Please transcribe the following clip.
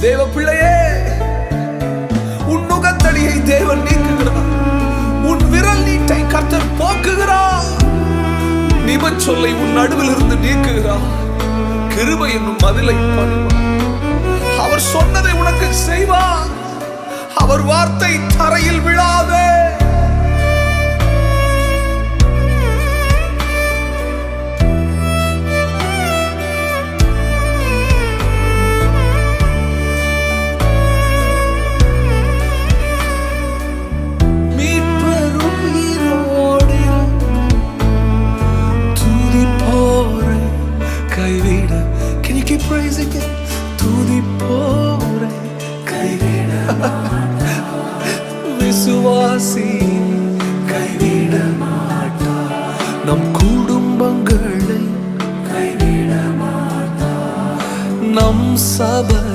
தேவ பிள்ளையே, உன் நுகத்தடியை தேவன் நீக்குகிறார். உன் விரல் நீட்டை கர்த்தர் போக்குகிறார். நிபச்சொல்லை உன் நடுவில் இருந்து நீக்குகிறார். கிருபை என்னும் மதிலை பணிவார். அவர் சொன்னதை உனக்கு செய்வார். அவர் வார்த்தை தரையில் விழாதே. Praising it, துதிப்போரை கைவிட விசுவாசி கைவிட மாட்டார். நம் குடும்பங்களை கைவிட மாட்டார். நம் சபை